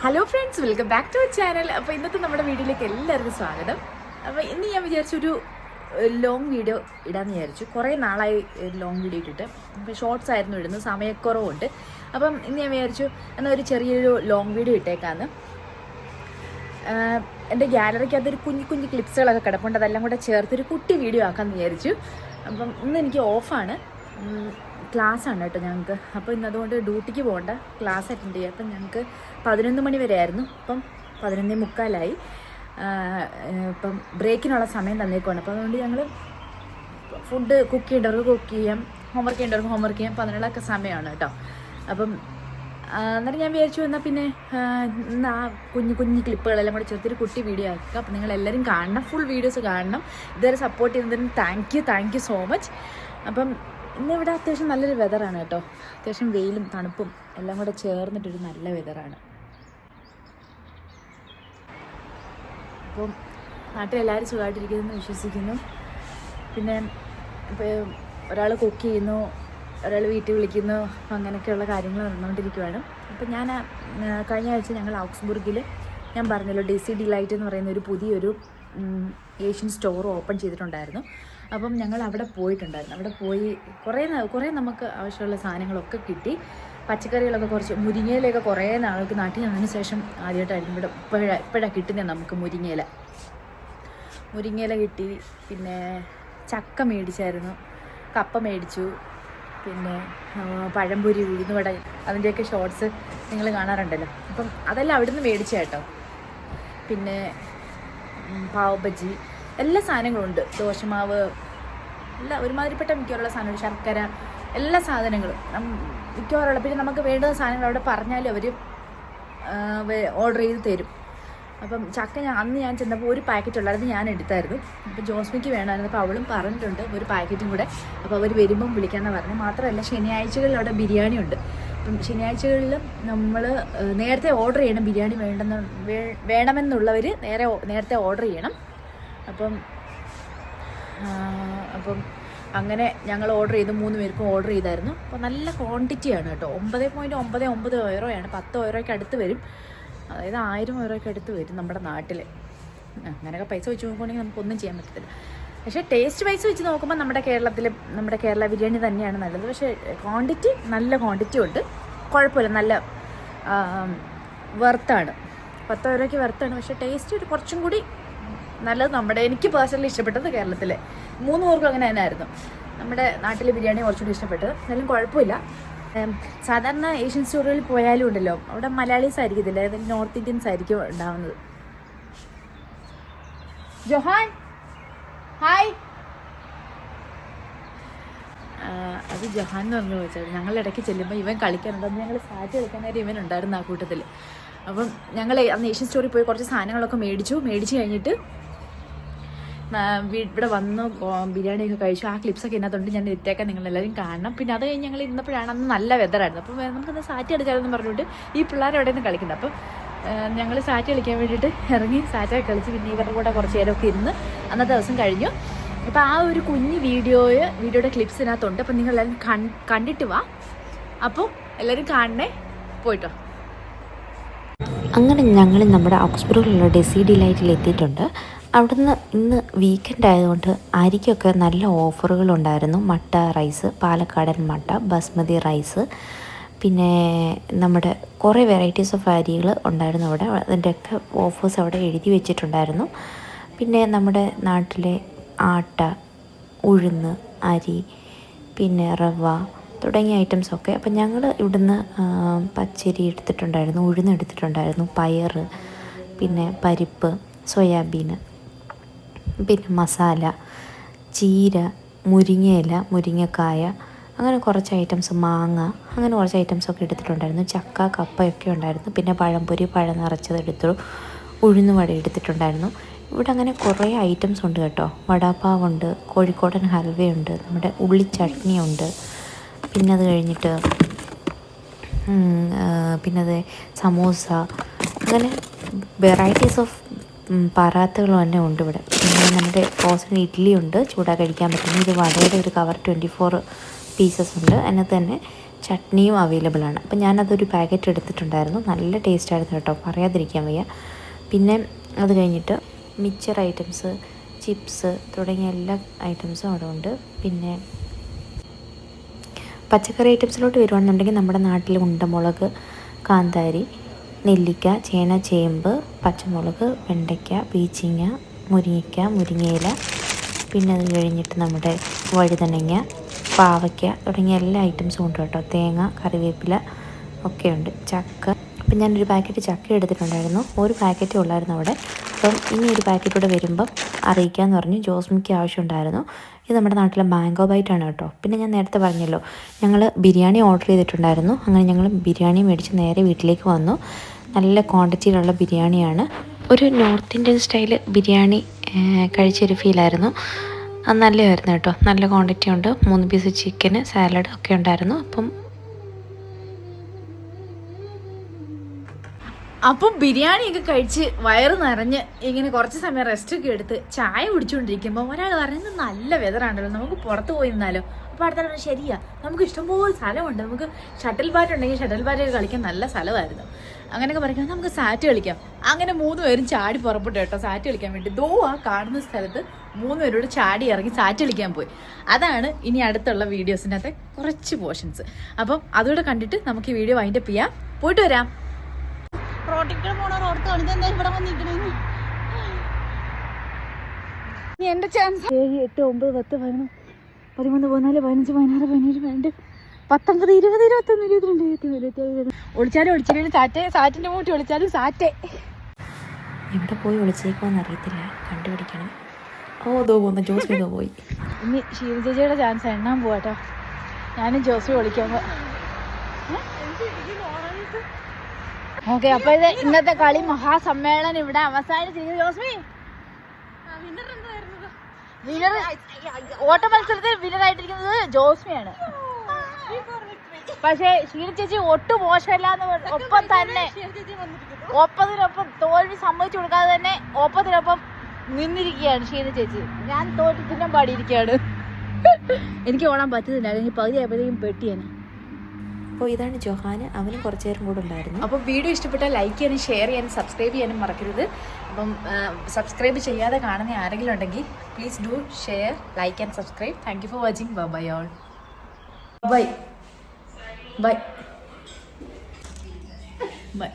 Hello friends, welcome back to channel. അപ്പോൾ ഇന്നത്തെ നമ്മുടെ വീഡിയോയിലേക്ക് എല്ലാവർക്കും സ്വാഗതം. അപ്പോൾ ഇന്ന് ഞാൻ വിചാരിച്ചൊരു ലോങ് വീഡിയോ ഇടാമെന്ന് വിചാരിച്ചു. കുറേ നാളായി ലോങ് വീഡിയോ ഇട്ടിട്ട്. അപ്പോൾ ഷോർട്സ് ആയിരുന്നു ഇടുന്നത്, സമയക്കുറവുണ്ട്. അപ്പം ഇന്ന് ഞാൻ വിചാരിച്ചു എന്നാൽ ഒരു ചെറിയൊരു ലോങ് വീഡിയോ ഇട്ടേക്കാന്ന്. എൻ്റെ ഗ്യാലറിക്കകത്ത് ഒരു കുഞ്ഞു കുഞ്ഞു ക്ലിപ്സുകളൊക്കെ കിടപ്പുണ്ട്, അതെല്ലാം കൂടെ ചേർത്തൊരു കുട്ടി വീഡിയോ ആക്കാമെന്ന് വിചാരിച്ചു. അപ്പം ഇന്ന് എനിക്ക് ഓഫാണ്, ക്ലാസ്സാണ് കേട്ടോ ഞങ്ങൾക്ക്. അപ്പോൾ ഇന്ന് അതുകൊണ്ട് ഡ്യൂട്ടിക്ക് പോകണ്ട, ക്ലാസ് അറ്റൻഡ് ചെയ്യുക. അപ്പം ഞങ്ങൾക്ക് 11 മണി വരെ ആയിരുന്നു, ഇപ്പം 11:45. ഇപ്പം ബ്രേക്കിനുള്ള സമയം തന്നേക്കുവാണ്. അപ്പോൾ അതുകൊണ്ട് ഞങ്ങൾ ഫുഡ് കുക്ക് ചെയ്യേണ്ടവർക്ക് കുക്ക് ചെയ്യാം, ഹോംവർക്ക് ചെയ്യേണ്ടവർക്ക് ഹോംവർക്ക് ചെയ്യാം. അപ്പോൾ അതിനുള്ളൊക്കെ സമയമാണ് കേട്ടോ. അപ്പം എന്നിട്ട് ഞാൻ വിചാരിച്ചു എന്നാൽ പിന്നെ ഇന്ന് ആ കുഞ്ഞു കുഞ്ഞു ക്ലിപ്പുകളെല്ലാം കൂടെ ചെറുത്തൊരു കുട്ടി വീഡിയോ ആക്കുക. അപ്പോൾ നിങ്ങളെല്ലാവരും കാണണം, ഫുൾ വീഡിയോസ് കാണണം. ഇതുവരെ സപ്പോർട്ട് ചെയ്യുന്നതിന് താങ്ക് യു സോ മച്ച്. അപ്പം ഇന്നിവിടെ അത്യാവശ്യം നല്ലൊരു വെതറാണ് കേട്ടോ. അത്യാവശ്യം വെയിലും തണുപ്പും എല്ലാം കൂടെ ചേർന്നിട്ടൊരു നല്ല വെതറാണ്. അപ്പം നാട്ടിലെല്ലാവരും സുഖമായിട്ടിരിക്കുമെന്ന് വിശ്വസിക്കുന്നു. പിന്നെ ഇപ്പോൾ ഒരാൾ കുക്ക് ചെയ്യുന്നു, ഒരാൾ വീട്ടിൽ വിളിക്കുന്നു, അങ്ങനെയൊക്കെയുള്ള കാര്യങ്ങൾ നടന്നുകൊണ്ടിരിക്കുകയാണ്. അപ്പം ഞാൻ കഴിഞ്ഞ ആഴ്ച ഞങ്ങൾ ഓക്സ്ബുർഗിൽ, ഞാൻ പറഞ്ഞല്ലോ, ഡെസി ഡിലൈറ്റ് എന്ന് പറയുന്ന ഒരു പുതിയൊരു ഏഷ്യൻ സ്റ്റോർ ഓപ്പൺ ചെയ്തിട്ടുണ്ടായിരുന്നു. അപ്പം ഞങ്ങൾ അവിടെ പോയിട്ടുണ്ടായിരുന്നു. അവിടെ പോയി കുറേ നമുക്ക് ആവശ്യമുള്ള സാധനങ്ങളൊക്കെ കിട്ടി. പച്ചക്കറികളൊക്കെ കുറച്ച്, മുരിങ്ങയിലൊക്കെ കുറേ നാൾക്ക് നാട്ടിൽ വന്നതിന് ശേഷം ആദ്യമായിട്ടായിരുന്നു ഇവിടെ ഇപ്പോഴാണ് കിട്ടുന്നത് നമുക്ക് മുരിങ്ങയില കിട്ടി. പിന്നെ ചക്ക മേടിച്ചായിരുന്നു, കപ്പ മേടിച്ചു, പിന്നെ പഴംപൊരി, ഉഴുന്നുവട, അതിൻ്റെയൊക്കെ ഷോർട്സ് നിങ്ങൾ കാണാറുണ്ടല്ലോ. അപ്പം അതെല്ലാം അവിടെ നിന്ന് മേടിച്ച കേട്ടോ. പിന്നെ പാവ് ബജി, എല്ലാ സാധനങ്ങളും ഉണ്ട്, ദോശമാവ്, എല്ലാ ഒരുമാതിരിപ്പെട്ട മിക്കവാറുള്ള സാധനങ്ങൾ, ശർക്കര, എല്ലാ സാധനങ്ങളും മിക്കവാറുള്ള. പിന്നെ നമുക്ക് വേണ്ടുന്ന സാധനങ്ങൾ അവിടെ പറഞ്ഞാലും അവർ ഓർഡർ ചെയ്ത് തരും. അപ്പം ചക്ക അന്ന് ഞാൻ ചെന്നപ്പോൾ ഒരു പാക്കറ്റ് ഉള്ളായിരുന്നു, ഞാൻ എടുത്തായിരുന്നു. അപ്പോൾ ജോസ്മിക്ക് വേണമായിരുന്നു, അപ്പോൾ അവളും പറഞ്ഞിട്ടുണ്ട് ഒരു പാക്കറ്റും കൂടെ. അപ്പോൾ അവർ വരുമ്പം വിളിക്കാമെന്ന് പറഞ്ഞു. മാത്രമല്ല ശനിയാഴ്ചകളിൽ അവിടെ ബിരിയാണി ഉണ്ട്. അപ്പം ശനിയാഴ്ചകളിൽ നമ്മൾ നേരത്തെ ഓർഡർ ചെയ്യണം. ബിരിയാണി വേണമെന്നുള്ളവർ നേരത്തെ ഓർഡർ ചെയ്യണം. അപ്പം അങ്ങനെ ഞങ്ങൾ ഓർഡർ ചെയ്ത് 3 പേർക്കും ഓർഡർ ചെയ്തായിരുന്നു. അപ്പോൾ നല്ല ക്വാണ്ടിറ്റിയാണ് കേട്ടോ. 9.99 €, 10 € അടുത്ത് വരും. അതായത് 1000 € അടുത്ത് വരും നമ്മുടെ നാട്ടിൽ. അങ്ങനെയൊക്കെ പൈസ വെച്ച് നോക്കുകയാണെങ്കിൽ നമുക്കൊന്നും ചെയ്യാൻ പറ്റത്തില്ല. പക്ഷേ ടേസ്റ്റ് വൈസ് വെച്ച് നോക്കുമ്പോൾ നമ്മുടെ കേരള ബിരിയാണി തന്നെയാണ് നല്ലത്. പക്ഷേ നല്ല ക്വാണ്ടിറ്റി ഉണ്ട്, കുഴപ്പമില്ല, നല്ല വെർത്താണ്. 10 € വെർത്താണ്. പക്ഷേ ടേസ്റ്റ് കുറച്ചും കൂടി നല്ലത് എനിക്ക് പേഴ്സണലി ഇഷ്ടപ്പെട്ടത് കേരളത്തിലെ 3 പേർക്കും അങ്ങനെ തന്നെയായിരുന്നു. നമ്മുടെ നാട്ടിലെ ബിരിയാണി കുറച്ചുകൂടി ഇഷ്ടപ്പെട്ടത്. എന്നാലും കുഴപ്പമില്ല. സാധാരണ ഏഷ്യൻ സ്റ്റോറുകളിൽ പോയാലും ഉണ്ടല്ലോ, അവിടെ മലയാളീസ് ആയിരിക്കത്തില്ല, ഏതെങ്കിലും നോർത്ത് ഇന്ത്യൻസ് ആയിരിക്കും ഉണ്ടാവുന്നത്. ജോഹാൻ ഹായ്, അത് ജൊഹാൻ എന്ന് പറഞ്ഞു ചോദിച്ചത്. ഞങ്ങൾ ഇടയ്ക്ക് ചെല്ലുമ്പോൾ ഇവൻ കളിക്കാനുണ്ടെന്ന്, ഞങ്ങൾ സാറ്റ് കളിക്കാൻ നേരം ഇവൻ ഉണ്ടായിരുന്നു ആ കൂട്ടത്തിൽ. അപ്പം ഞങ്ങൾ അന്ന് ഏഷ്യൻ സ്റ്റോറിൽ പോയി കുറച്ച് സാധനങ്ങളൊക്കെ മേടിച്ച് കഴിഞ്ഞിട്ട് ഇവിടെ വന്ന് ബിരിയാണിയൊക്കെ കഴിച്ചു. ആ ക്ലിപ്സൊക്കെ ഇതിനകത്തുണ്ട്, ഞാൻ ഇട്ടേക്കാൻ നിങ്ങളെല്ലാവരും കാണണം. പിന്നെ അത് കഴിഞ്ഞ് ഞങ്ങൾ ഇന്നപ്പോഴാണ്, അന്ന് നല്ല വെതറായിരുന്നു. അപ്പം നമുക്കൊന്ന് സാറ്റ് കളിക്കാമെന്ന് പറഞ്ഞിട്ട് ഈ പിള്ളേർ അവിടെ നിന്ന് കളിക്കുന്നത്. അപ്പം ഞങ്ങൾ സാറ്റ് കളിക്കാൻ വേണ്ടിയിട്ട് ഇറങ്ങി സാറ്റൊക്കെ കളിച്ച് പിന്നെ ഇവരുടെ കൂടെ കുറച്ച് നേരമൊക്കെ ഇരുന്ന് അന്നത്തെ ദിവസം കഴിഞ്ഞു. അപ്പോൾ ആ ഒരു കുഞ്ഞ് വീഡിയോയുടെ ക്ലിപ്സ് ഇതിനകത്തുണ്ട്. അപ്പം നിങ്ങളെല്ലാവരും കണ്ടിട്ട് വാ. അപ്പോൾ എല്ലാവരും കാണണേ, പോയിട്ടോ. അങ്ങനെ ഞങ്ങൾ നമ്മുടെ ഓക്സ്ബുർഗിലുള്ള ഡെസി ഡിലൈറ്റിൽ എത്തിയിട്ടുണ്ട്. അവിടുന്ന് ഇന്ന് വീക്കെൻഡ് ആയതുകൊണ്ട് അരിക്കൊക്കെ നല്ല ഓഫറുകളുണ്ടായിരുന്നു. മട്ട റൈസ്, പാലക്കാടൻ മട്ട, ബസ്മതി റൈസ്, പിന്നെ നമ്മുടെ കുറേ വെറൈറ്റീസ് ഓഫ് അരികൾ ഉണ്ടായിരുന്നു അവിടെ. അതിൻ്റെയൊക്കെ ഓഫേഴ്സ് അവിടെ എഴുതി വെച്ചിട്ടുണ്ടായിരുന്നു. പിന്നെ നമ്മുടെ നാട്ടിലെ ആട്ട, ഉഴുന്ന്, അരി, പിന്നെ റവ തുടങ്ങിയ ഐറ്റംസൊക്കെ. അപ്പം ഞങ്ങൾ ഇവിടുന്ന് പച്ചരി എടുത്തിട്ടുണ്ടായിരുന്നു, ഉഴുന്ന് എടുത്തിട്ടുണ്ടായിരുന്നു, പയർ, പിന്നെ പരിപ്പ്, സോയാബീൻ, പിന്നെ മസാല, ചീര, മുരിങ്ങയില, മുരിങ്ങക്കായ, അങ്ങനെ കുറച്ച് ഐറ്റംസ്, മാങ്ങ, അങ്ങനെ കുറച്ച് ഐറ്റംസൊക്കെ എടുത്തിട്ടുണ്ടായിരുന്നു. ചക്ക, കപ്പയൊക്കെ ഉണ്ടായിരുന്നു. പിന്നെ പഴംപൊരി, പഴം നിറച്ചത് എടുത്തു, ഉഴുന്നുവട എടുത്തിട്ടുണ്ടായിരുന്നു. ഇവിടെ അങ്ങനെ കുറേ ഐറ്റംസ് ഉണ്ട് കേട്ടോ. വടാപ്പാവുണ്ട്, കോഴിക്കോടൻ ഹൽവയുണ്ട്, നമ്മുടെ ഉള്ളി ചട്നിയുണ്ട്. പിന്നെ അത് കഴിഞ്ഞിട്ട് പിന്നത് സമോസ, അങ്ങനെ വെറൈറ്റീസ് ഓഫ് പറാത്തകൾ തന്നെ ഉണ്ട് ഇവിടെ. പിന്നെ നമ്മുടെ ഫ്രോസൺ ഇഡ്ഡലി ഉണ്ട്, ചൂടാ കഴിക്കാൻ പറ്റുന്ന. ഇത് വടയുടെ ഒരു കവർ 24 പീസസ് ഉണ്ട്. അതിനകത്ത് തന്നെ ചട്നിയും അവൈലബിൾ ആണ്. അപ്പം ഞാനതൊരു പാക്കറ്റ് എടുത്തിട്ടുണ്ടായിരുന്നു. നല്ല ടേസ്റ്റായിരുന്നു കേട്ടോ, പറയാതിരിക്കാൻ വയ്യ. പിന്നെ അത് കഴിഞ്ഞിട്ട് മിക്സർ ഐറ്റംസ്, ചിപ്സ് തുടങ്ങിയ എല്ലാ ഐറ്റംസും അവിടെ ഉണ്ട്. പിന്നെ പച്ചക്കറി ഐറ്റംസിലോട്ട് വരുവാണെന്നുണ്ടെങ്കിൽ നമ്മുടെ നാട്ടിൽ ഉണ്ടമുളക്, കാന്താരി, നെല്ലിക്ക, ചേന, ചേമ്പ്, പച്ചമുളക്, വെണ്ടയ്ക്ക, പീച്ചിങ്ങ, മുരിങ്ങയ്ക്ക, മുരിങ്ങയില, പിന്നെ അത് കഴിഞ്ഞിട്ട് നമ്മുടെ വഴുതനങ്ങ, പാവയ്ക്ക തുടങ്ങിയ എല്ലാ ഐറ്റംസും ഉണ്ട് കേട്ടോ. തേങ്ങ, കറിവേപ്പില ഒക്കെ ഉണ്ട്. ചക്ക, അപ്പം ഞാനൊരു പാക്കറ്റ് ചക്ക എടുത്തിട്ടുണ്ടായിരുന്നു. ഒരു പാക്കറ്റേ ഉള്ളായിരുന്നു അവിടെ. അപ്പം ഇനി ഒരു പാക്കറ്റ് കൂടെ വരുമ്പം അറിയിക്കാമെന്ന് പറഞ്ഞു. ജോസ്മിക്ക് ആവശ്യമുണ്ടായിരുന്നു. ഇത് നമ്മുടെ നാട്ടിലെ മാംഗോ ബൈറ്റാണ് കേട്ടോ. പിന്നെ ഞാൻ നേരത്തെ പറഞ്ഞല്ലോ, ഞങ്ങൾ ബിരിയാണി ഓർഡർ ചെയ്തിട്ടുണ്ടായിരുന്നു. അങ്ങനെ ഞങ്ങൾ ബിരിയാണി മേടിച്ച് നേരെ വീട്ടിലേക്ക് വന്നു. നല്ല ക്വാണ്ടിറ്റിയിലുള്ള ബിരിയാണിയാണ്. ഒരു നോർത്ത് ഇന്ത്യൻ സ്റ്റൈൽ ബിരിയാണി കഴിച്ചൊരു ഫീലായിരുന്നു. അത് നല്ലതായിരുന്നു കേട്ടോ. നല്ല ക്വാണ്ടിറ്റി ഉണ്ട്. 3 പീസ് ചിക്കന്, സാലഡ് ഒക്കെ ഉണ്ടായിരുന്നു. അപ്പം ബിരിയാണിയൊക്കെ കഴിച്ച് വയറ് നിറഞ്ഞ് ഇങ്ങനെ കുറച്ച് സമയം റെസ്റ്റൊക്കെ എടുത്ത് ചായ കുടിച്ചുകൊണ്ടിരിക്കുമ്പോൾ ഒരാൾ പറയുന്നത് നല്ല വെതറാണല്ലോ, നമുക്ക് പുറത്ത് പോയി നിന്നാലോ. അപ്പോൾ അടുത്ത പറഞ്ഞാൽ ശരിയാ, നമുക്ക് ഇഷ്ടംപോലെ സ്ഥലമുണ്ട്, നമുക്ക് ഷട്ടിൽ ബാറ്റ് ഉണ്ടെങ്കിൽ ഷട്ടിൽ ബാറ്റൊക്കെ കളിക്കാൻ നല്ല സ്ഥലമായിരുന്നു. അങ്ങനെയൊക്കെ പറയുമ്പോൾ നമുക്ക് സാറ്റ് കളിക്കാം. അങ്ങനെ 3 പേരും ചാടി പുറപ്പെട്ടു കേട്ടോ സാറ്റ് കളിക്കാൻ വേണ്ടി. ദോ ആ കാണുന്ന സ്ഥലത്ത് 3 പേരോട് ചാടി ഇറങ്ങി സാറ്റ് കളിക്കാൻ പോയി. അതാണ് ഇനി അടുത്തുള്ള വീഡിയോസിനകത്തെ കുറച്ച് പോർഷൻസ്. അപ്പം അതുകൂടെ കണ്ടിട്ട് നമുക്ക് ഈ വീഡിയോ വൈൻഡപ്പ് ചെയ്യാം. പോയിട്ട് വരാം. എന്റെ ചാൻസ് 7, 8, 9, 10, 11, 13, 14, 15, 16, 17, 18, 19, 20, 21, 22, 23, 24. ഒളിച്ചാലും സാറ്റിന്റെ മൂട്ടി ഒളിച്ചാലും സാറ്റേ. ഇവിടെ പോയി ഒളിച്ചേക്കുമെന്ന് അറിയത്തില്ല, കണ്ടുപിടിക്കണം. ദോ പോന്നു, ജോസ്മിതോ പോയി. ഇനി ശീല ചേച്ചിയുടെ ചാൻസ് എണ്ണാൻ പോവാട്ടോ. ഞാനും ജോസ്മി ഒളിക്കാൻ പോവാ. ഓക്കെ, അപ്പൊ ഇത് ഇന്നത്തെ കളി മഹാസമ്മേളനം ഇവിടെ അവസാനിച്ചിരിക്കുന്നു. ജോസ്മി വിനർ, ഓട്ട മത്സരത്തിൽ വിനറായിട്ടിരിക്കുന്നത് ജോസ്മിയാണ്. പക്ഷെ ഷീല ചേച്ചി ഒട്ടും മോശമല്ലാന്ന് ഒപ്പത്തിനൊപ്പം തോൽവി സമ്മതിച്ചു കൊടുക്കാതെ തന്നെ ഒപ്പത്തിനൊപ്പം നിന്നിരിക്കുകയാണ് ഷീല ചേച്ചി. ഞാൻ തോറ്റ് ചിഹ്നം പാടിയിരിക്കുകയാണ്. എനിക്ക് ഓടാൻ പറ്റുന്നില്ല, അല്ലെങ്കിൽ പകുതി ആയപ്പോഴത്തേക്കും പെട്ടിയാണ്. അപ്പോൾ ഇതാണ് ജൊഹാന്, അവനും കുറച്ചു നേരം കൂടെ ഉണ്ടായിരുന്നു. അപ്പോൾ വീഡിയോ ഇഷ്ടപ്പെട്ടാൽ ലൈക്ക് ചെയ്യാനും ഷെയർ ചെയ്യാനും സബ്സ്ക്രൈബ് ചെയ്യാനും മറക്കരുത്. അപ്പം സബ്സ്ക്രൈബ് ചെയ്യാതെ കാണുന്ന ആരെങ്കിലും ഉണ്ടെങ്കിൽ please do share, like and subscribe. Thank you for watching. Bye all. Bye bye by.